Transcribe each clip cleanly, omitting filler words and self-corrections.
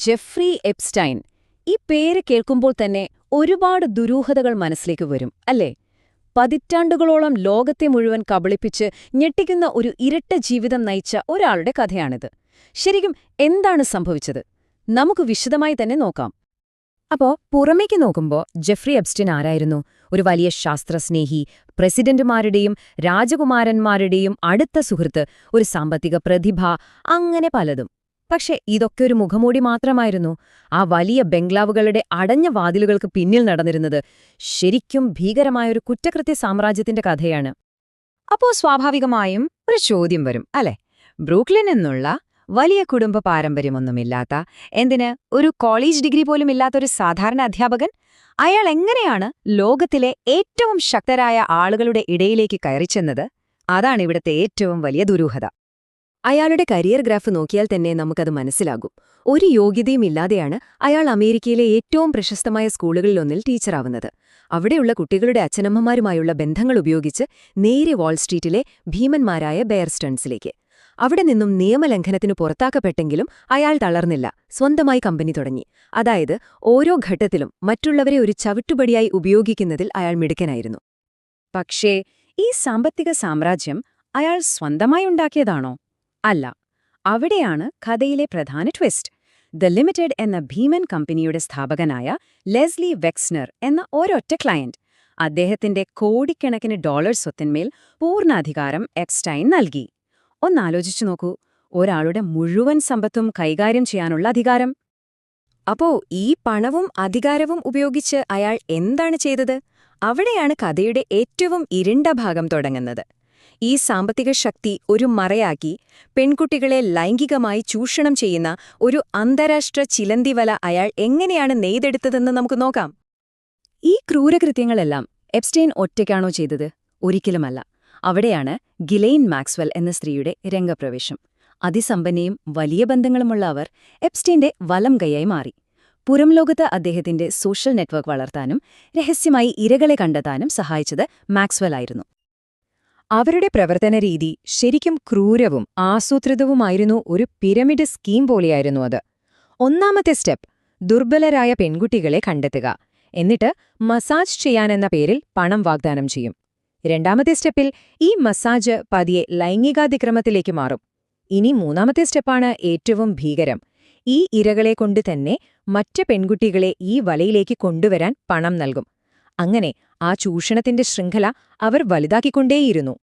Jeffrey Epstein. ഈ പേര് കേൾക്കുമ്പോൾ തന്നെ ഒരുപാട് ദുരൂഹതകൾ മനസ്സിലേക്ക് വരും, അല്ലേ? പതിറ്റാണ്ടുകളോളം ലോകത്തെ മുഴുവൻ കബളിപ്പിച്ച് ഞെട്ടിക്കുന്ന ഒരു ഇരട്ട ജീവിതം നയിച്ച ഒരാളുടെ കഥയാണിത്. ശരിക്കും എന്താണ് സംഭവിച്ചത്? നമുക്ക് വിശദമായി തന്നെ നോക്കാം. അപ്പോ പുറമേക്ക് നോക്കുമ്പോൾ ജെഫ്രി എപ്സ്റ്റൈൻ ആരായിരുന്നു? ഒരു വലിയ ശാസ്ത്രസ്നേഹി, പ്രസിഡന്റുമാരുടെയും രാജകുമാരന്മാരുടെയും അടുത്ത സുഹൃത്ത്, ഒരു സാമ്പത്തിക പ്രതിഭ, അങ്ങനെ പലതും. പക്ഷെ ഇതൊക്കെ ഒരു മുഖംമൂടി മാത്രമായിരുന്നു. ആ വലിയ ബംഗ്ലാവുകളുടെ അടഞ്ഞ വാതിലുകൾക്ക് പിന്നിൽ നടന്നിരുന്നത് ശരിക്കും ഭീകരമായൊരു കുറ്റകൃത്യ സാമ്രാജ്യത്തിന്റെ കഥയാണ്. അപ്പോ സ്വാഭാവികമായും ഒരു ചോദ്യം വരും, അല്ലേ? ബ്രൂക്ലിൻ എന്നുള്ള വലിയ കുടുംബ പാരമ്പര്യമൊന്നുമില്ലാത്ത, എന്തിന് ഒരു കോളേജ് ഡിഗ്രി പോലും ഇല്ലാത്തൊരു സാധാരണ അധ്യാപകൻ, അയാൾ എങ്ങനെയാണ് ലോകത്തിലെ ഏറ്റവും ശക്തരായ ആളുകളുടെ ഇടയിലേക്ക് കയറിച്ചെന്നത്? അതാണ് ഇവിടുത്തെ ഏറ്റവും വലിയ ദുരൂഹത. അയാളുടെ കരിയർ ഗ്രാഫ് നോക്കിയാൽ തന്നെ നമുക്കത് മനസ്സിലാകും. ഒരു യോഗ്യതയും ഇല്ലാതെയാണ് അയാൾ അമേരിക്കയിലെ ഏറ്റവും പ്രശസ്തമായ സ്കൂളുകളിലൊന്നിൽ ടീച്ചറാവുന്നത്. അവിടെയുള്ള കുട്ടികളുടെ അച്ഛനമ്മമാരുമായുള്ള ബന്ധങ്ങൾ ഉപയോഗിച്ച് നേരെ വാൾസ്ട്രീറ്റിലെ ഭീമന്മാരായ ബെയർ സ്റ്റൺസിലേക്ക്. അവിടെ നിന്നും നിയമലംഘനത്തിനു പുറത്താക്കപ്പെട്ടെങ്കിലും അയാൾ തളർന്നില്ല. സ്വന്തമായി കമ്പനി തുടങ്ങി. അതായത് ഓരോ ഘട്ടത്തിലും മറ്റുള്ളവരെ ഒരു ചവിട്ടുപടിയായി ഉപയോഗിക്കുന്നതിൽ അയാൾ മിടുക്കനായിരുന്നു. പക്ഷേ ഈ സാമ്പത്തിക സാമ്രാജ്യം അയാൾ സ്വന്തമായി ഉണ്ടാക്കിയതാണോ? അല്ല. അവിടെയാണ് കഥയിലെ പ്രധാന ട്വിസ്റ്റ്. ദ ലിമിറ്റഡ് എന്ന ഭീമൻ കമ്പനിയുടെ സ്ഥാപകനായ ലെസ്ലി വെക്സ്നർ എന്ന ഒരൊറ്റ ക്ലയന്റ്, അദ്ദേഹത്തിന്റെ കോടിക്കണക്കിന് ഡോളർ സ്വത്തിന്മേൽ പൂർണ്ണാധികാരം എപ്സ്റ്റൈൻ നൽകി. ഒന്നാലോചിച്ചു നോക്കൂ, ഒരാളുടെ മുഴുവൻ സമ്പത്തും കൈകാര്യം ചെയ്യാനുള്ള അധികാരം. അപ്പോ ഈ പണവും അധികാരവും ഉപയോഗിച്ച് അയാൾ എന്താണ് ചെയ്തത്? അവിടെയാണ് കഥയുടെ ഏറ്റവും ഇരുണ്ട ഭാഗം തുടങ്ങുന്നത്. ഈ സാമ്പത്തിക ശക്തി ഒരു മറയാക്കി പെൺകുട്ടികളെ ലൈംഗികമായി ചൂഷണം ചെയ്യുന്ന ഒരു അന്താരാഷ്ട്ര ചിലന്തിവല അയാൾ എങ്ങനെയാണ് നെയ്തെടുത്തതെന്ന് നമുക്ക് നോക്കാം. ഈ ക്രൂരകൃത്യങ്ങളെല്ലാം എപ്സ്റ്റൈൻ ഒറ്റയ്ക്കാണോ ചെയ്തത്? ഒരിക്കലുമല്ല. അവിടെയാണ് ഗിലെയ്ൻ മാക്സ്വെൽ എന്ന സ്ത്രീയുടെ രംഗപ്രവേശം. അതിസമ്പന്നയും വലിയ ബന്ധങ്ങളുമുള്ള അവർ എപ്സ്റ്റൈന്റെ വലം കൈയായി മാറി. പുറം ലോകത്ത് അദ്ദേഹത്തിന്റെ സോഷ്യൽ നെറ്റ്വർക്ക് വളർത്താനും രഹസ്യമായി ഇരകളെ കണ്ടെത്താനും സഹായിച്ചത് മാക്സ്വെൽ ആയിരുന്നു. അവരുടെ പ്രവർത്തന രീതി ശരിക്കും ക്രൂരവും ആസൂത്രിതവുമായിരുന്നു. ഒരു പിരമിഡ് സ്കീം പോലെയായിരുന്നു അത്. ഒന്നാമത്തെ സ്റ്റെപ്പ്, ദുർബലരായ പെൺകുട്ടികളെ കണ്ടെത്തുക. എന്നിട്ട് മസാജ് ചെയ്യാനെന്ന പേരിൽ പണം വാഗ്ദാനം ചെയ്യും. രണ്ടാമത്തെ സ്റ്റെപ്പിൽ ഈ മസാജ് പതിയെ ലൈംഗികാതിക്രമത്തിലേക്ക് മാറും. ഇനി മൂന്നാമത്തെ സ്റ്റെപ്പാണ് ഏറ്റവും ഭീകരം. ഈ ഇരകളെ കൊണ്ട് തന്നെ മറ്റ് പെൺകുട്ടികളെ ഈ വലയിലേക്ക് കൊണ്ടുവരാൻ പണം നൽകും. അങ്ങനെ ആ ചൂഷണത്തിന്റെ ശൃംഖല അവർ വലുതാക്കിക്കൊണ്ടേയിരുന്നു.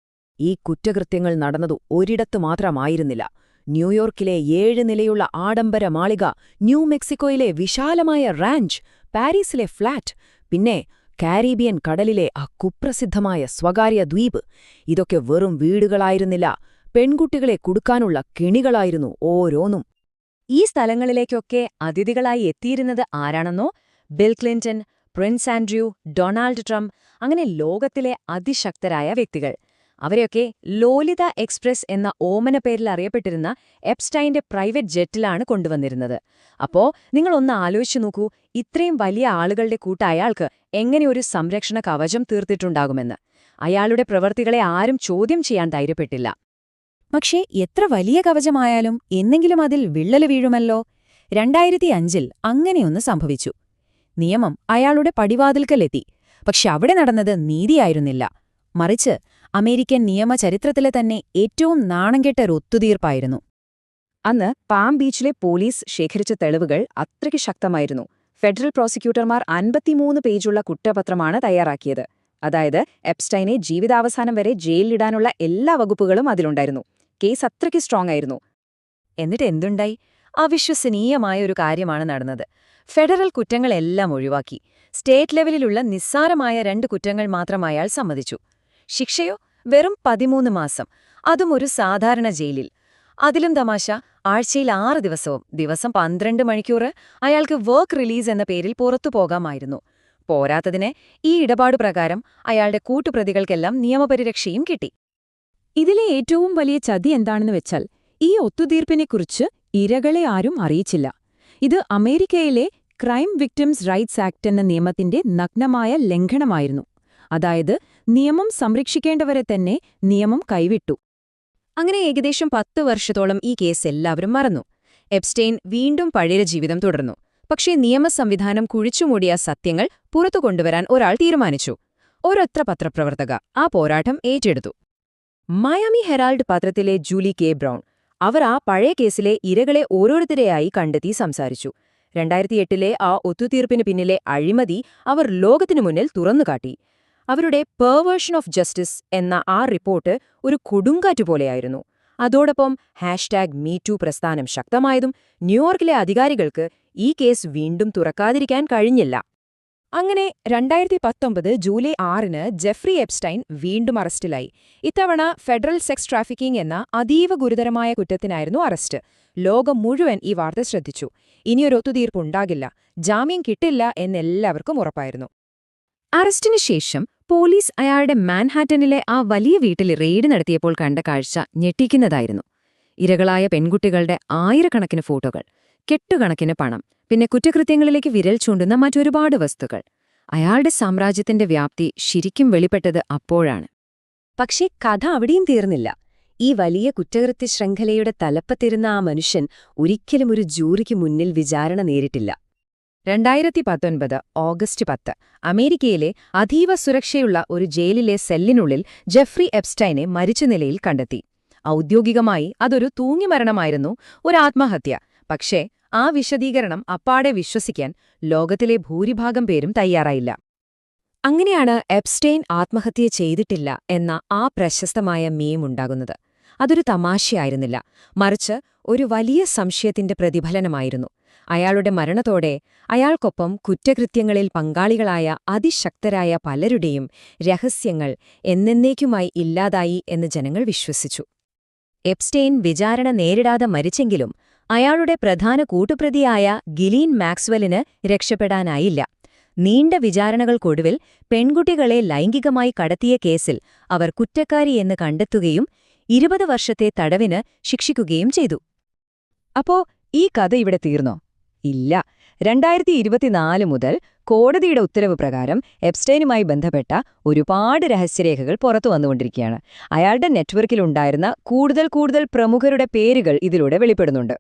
ഈ കുറ്റകൃത്യങ്ങൾ നടന്നതു ഒരിടത്തു മാത്രമായിരുന്നില്ല. ന്യൂയോർക്കിലെ 7 നിലയുള്ള ആഡംബര മാളിക, ന്യൂ മെക്സിക്കോയിലെ വിശാലമായ റാഞ്ച്, പാരീസിലെ ഫ്ളാറ്റ്, പിന്നെ കാരീബിയൻ കടലിലെ ആ കുപ്രസിദ്ധമായ സ്വകാര്യ ദ്വീപ്. ഇതൊക്കെ വെറും വീടുകളായിരുന്നില്ല, പെൺകുട്ടികളെ കുടുക്കാനുള്ള കെണികളായിരുന്നു ഓരോന്നും. ഈ സ്ഥലങ്ങളിലേക്കൊക്കെ അതിഥികളായി എത്തിയിരുന്നത് ആരാണെന്നോ? Bill Clinton, Prince Andrew, Donald Trump, അങ്ങനെ ലോകത്തിലെ അതിശക്തരായ വ്യക്തികൾ. അവരെയൊക്കെ ലോലിത എക്സ്പ്രസ് എന്ന ഓമന പേരിൽ അറിയപ്പെട്ടിരുന്ന എപ്സ്റ്റൈന്റെ പ്രൈവറ്റ് ജെറ്റിലാണ് കൊണ്ടുവന്നിരുന്നത്. അപ്പോ നിങ്ങളൊന്ന് ആലോചിച്ചു നോക്കൂ, ഇത്രയും വലിയ ആളുകളുടെ കൂട്ട അയാൾക്ക് എങ്ങനെ ഒരു സംരക്ഷണ കവചം തീർത്തിട്ടുണ്ടാകുമെന്ന്. അയാളുടെ പ്രവൃത്തികളെ ആരും ചോദ്യം ചെയ്യാൻ ധൈര്യപ്പെട്ടില്ല. പക്ഷേ എത്ര വലിയ കവചമായാലും എന്നെങ്കിലും അതിൽ വിള്ളല് വീഴുമല്ലോ. 2005 അങ്ങനെയൊന്ന് സംഭവിച്ചു. നിയമം അയാളുടെ പടിവാതിൽക്കലെത്തി. പക്ഷെ അവിടെ നടന്നത് നീതിയായിരുന്നില്ല, മറിച്ച് അമേരിക്കൻ നിയമചരിത്രത്തിലെ തന്നെ ഏറ്റവും നാണംകെട്ട ഒരു ഒത്തുതീർപ്പായിരുന്നു. അന്ന് പാം ബീച്ചിലെ പോലീസ് ശേഖരിച്ച തെളിവുകൾ അത്രയ്ക്ക് ശക്തമായിരുന്നു. ഫെഡറൽ പ്രോസിക്യൂട്ടർമാർ 53 പേജുള്ള കുറ്റപത്രമാണ് തയ്യാറാക്കിയത്. അതായത് എപ്സ്റ്റൈനെ ജീവിതാവസാനം വരെ ജയിലിലിടാനുള്ള എല്ലാ വകുപ്പുകളും അതിലുണ്ടായിരുന്നു. കേസ് അത്രയ്ക്ക് സ്ട്രോങ് ആയിരുന്നു. എന്നിട്ട് എന്തുണ്ടായി? അവിശ്വസനീയമായ ഒരു കാര്യമാണ് നടന്നത്. ഫെഡറൽ കുറ്റങ്ങളെല്ലാം ഒഴിവാക്കി. സ്റ്റേറ്റ് ലെവലിലുള്ള നിസ്സാരമായ 2 കുറ്റങ്ങൾ മാത്രം അയാൾ സമ്മതിച്ചു. ശിക്ഷയോ വെറും 13 മാസം, അതും ഒരു സാധാരണ ജയിലിൽ. അതിലും തമാശ, ആഴ്ചയിൽ 6 ദിവസവും ദിവസം 12 മണിക്കൂർ അയാൾക്ക് വർക്ക് റിലീസ് എന്ന പേരിൽ പുറത്തു പോകാമായിരുന്നു. പോരാത്തതിന് ഈ ഇടപാടു പ്രകാരം അയാളുടെ കൂട്ടുപ്രതികൾക്കെല്ലാം നിയമപരിരക്ഷയും കിട്ടി. ഇതിലെ ഏറ്റവും വലിയ ചതി എന്താണെന്ന് വെച്ചാൽ, ഈ ഒത്തുതീർപ്പിനെക്കുറിച്ച് ഇരകളെ ആരും അറിയിച്ചില്ല. ഇത് അമേരിക്കയിലെ ക്രൈം വിക്ടിംസ് റൈറ്റ്സ് ആക്ട് എന്ന നിയമത്തിന്റെ നഗ്നമായ ലംഘനമായിരുന്നു. അതായത് നിയമം സംരക്ഷിക്കേണ്ടവരെ തന്നെ നിയമം കൈവിട്ടു. അങ്ങനെ ഏകദേശം 10 വർഷത്തോളം ഈ കേസ് എല്ലാവരും മറന്നു. എപ്സ്റ്റെയിൻ വീണ്ടും പഴയ ജീവിതം തുടർന്നു. പക്ഷേ നിയമസംവിധാനം കുഴിച്ചുമൂടിയ സത്യങ്ങൾ പുറത്തു കൊണ്ടുവരാൻ ഒരാൾ തീരുമാനിച്ചു. ഒരൊറ്റ പത്രപ്രവർത്തക ആ പോരാട്ടം ഏറ്റെടുത്തു. മയാമി ഹെറാൾഡ് പത്രത്തിലെ ജൂലി കെ ബ്രൗൺ. അവർ ആ പഴയ കേസിലെ ഇരകളെ ഓരോരുത്തരെയായി കണ്ടെത്തി സംസാരിച്ചു. 2008 ആ ഒത്തുതീർപ്പിന് പിന്നിലെ അഴിമതി അവർ ലോകത്തിനു മുന്നിൽ തുറന്നുകാട്ടി. അവരുടെ പെർവേർഷൻ ഓഫ് ജസ്റ്റിസ് എന്ന ആ റിപ്പോർട്ട് ഒരു കൊടുങ്കാറ്റുപോലെയായിരുന്നു. അതോടൊപ്പം #MeToo പ്രസ്ഥാനം ശക്തമായതും ന്യൂയോർക്കിലെ അധികാരികൾക്ക് ഈ കേസ് വീണ്ടും തുറക്കാതിരിക്കാൻ കഴിഞ്ഞില്ല. അങ്ങനെ 2019 ജൂലൈ 6 ജെഫ്രി എപ്സ്റ്റൈൻ വീണ്ടും അറസ്റ്റിലായി. ഇത്തവണ ഫെഡറൽ സെക്സ് ട്രാഫിക്കിംഗ് എന്ന അതീവ ഗുരുതരമായ കുറ്റത്തിനായിരുന്നു അറസ്റ്റ്. ലോകം മുഴുവൻ ഈ വാർത്ത ശ്രദ്ധിച്ചു. ഇനിയൊരു ഒത്തുതീർപ്പുണ്ടാകില്ല, ജാമ്യം കിട്ടില്ല എന്നെല്ലാവർക്കും ഉറപ്പായിരുന്നു. അറസ്റ്റിനു ശേഷം പോലീസ് അയാളുടെ മാൻഹാറ്റനിലെ ആ വലിയ വീട്ടിൽ റെയ്ഡ് നടത്തിയപ്പോൾ കണ്ട കാഴ്ച ഞെട്ടിക്കുന്നതായിരുന്നു. ഇരകളായ പെൺകുട്ടികളുടെ ആയിരക്കണക്കിന് ഫോട്ടോകൾ, കെട്ടുകണക്കിന് പണം, പിന്നെ കുറ്റകൃത്യങ്ങളിലേക്ക് വിരൽ ചൂണ്ടുന്ന മറ്റൊരുപാട് വസ്തുക്കൾ. അയാളുടെ സാമ്രാജ്യത്തിന്റെ വ്യാപ്തി ശരിക്കും വെളിപ്പെട്ടത് അപ്പോഴാണ്. പക്ഷേ കഥ അവിടെയും തീർന്നില്ല. ഈ വലിയ കുറ്റകൃത്യ ശൃംഖലയുടെ തലപ്പത്തിരുന്ന ആ മനുഷ്യൻ ഒരിക്കലും ഒരു ജൂറിക്ക് മുന്നിൽ വിചാരണ നേരിട്ടില്ല. 2019 ഓഗസ്റ്റ് 10 അമേരിക്കയിലെ അതീവ സുരക്ഷയുള്ള ഒരു ജയിലിലെ സെല്ലിനുള്ളിൽ ജെഫ്രി എപ്സ്റ്റൈനെ മരിച്ച നിലയിൽ കണ്ടെത്തി. ഔദ്യോഗികമായി അതൊരു തൂങ്ങിമരണമായിരുന്നു, ഒരു ആത്മഹത്യ. പക്ഷേ ആ വിശദീകരണം അപ്പാടെ വിശ്വസിക്കാൻ ലോകത്തിലെ ഭൂരിഭാഗം പേരും തയ്യാറായില്ല. അങ്ങനെയാണ് എപ്സ്റ്റൈൻ ആത്മഹത്യ ചെയ്തിട്ടില്ല എന്ന ആ പ്രശസ്തമായ മീം ഉണ്ടാകുന്നത്. അതൊരു തമാശയായിരുന്നില്ല, മറിച്ച് ഒരു വലിയ സംശയത്തിന്റെ പ്രതിഫലനമായിരുന്നു. അയാളുടെ മരണത്തോടെ അയാൾക്കൊപ്പം കുറ്റകൃത്യങ്ങളിൽ പങ്കാളികളായ അതിശക്തരായ പലരുടെയും രഹസ്യങ്ങൾ എന്നേക്കുമായി ഇല്ലാതായി എന്ന് ജനങ്ങൾ വിശ്വസിച്ചു. എപ്സ്റ്റൈൻ വിചാരണ നേരിടാതെ മരിച്ചെങ്കിലും അയാളുടെ പ്രധാന കൂട്ടുപ്രതിയായ ഗിലീൻ മാക്സ്വെല്ലിന് രക്ഷപ്പെടാനായില്ല. നീണ്ട വിചാരണകൾക്കൊടുവിൽ പെൺകുട്ടികളെ ലൈംഗികമായി കടത്തിയ കേസിൽ അവർ കുറ്റക്കാരിയെന്ന് കണ്ടെത്തുകയും 20 വർഷത്തെ തടവിന് ശിക്ഷിക്കുകയും ചെയ്തു. അപ്പോ ഈ കഥ ഇവിടെ തീർന്നോ? ഇല്ല. 2024 മുതൽ കോടതിയുടെ ഉത്തരവ് പ്രകാരം എപ്സ്റ്റൈനുമായി ബന്ധപ്പെട്ട ഒരുപാട് രഹസ്യരേഖകൾ പുറത്തു വന്നുകൊണ്ടിരിക്കുകയാണ്. അയാളുടെ നെറ്റ്വർക്കിലുണ്ടായിരുന്ന കൂടുതൽ പ്രമുഖരുടെ പേരുകൾ ഇതിലൂടെ വെളിപ്പെടുന്നുണ്ട്.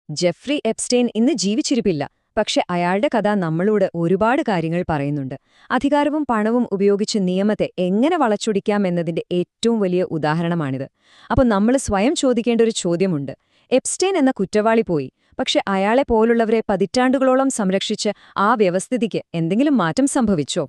ജെഫ്രി എപ്സ്റ്റൈൻ ഇന്ന് ജീവിച്ചിരിപ്പില്ല, പക്ഷെ അയാളുടെ കഥ നമ്മളോട് ഒരുപാട് കാര്യങ്ങൾ പറയുന്നുണ്ട്. അധികാരവും പണവും ഉപയോഗിച്ച് നിയമത്തെ എങ്ങനെ വളച്ചൊടിക്കാം എന്നതിന്റെ ഏറ്റവും വലിയ ഉദാഹരണമാണിത്. അപ്പോൾ നമ്മൾ സ്വയം ചോദിക്കേണ്ട ഒരു ചോദ്യമുണ്ട്. എപ്സ്റ്റൈൻ എന്ന കുറ്റവാളി പോയി, പക്ഷെ അയാളെ പോലുള്ളവരെ പതിറ്റാണ്ടുകളോളം സംരക്ഷിച്ച് ആ വ്യവസ്ഥിതിക്ക് എന്തെങ്കിലും മാറ്റം സംഭവിച്ചോ?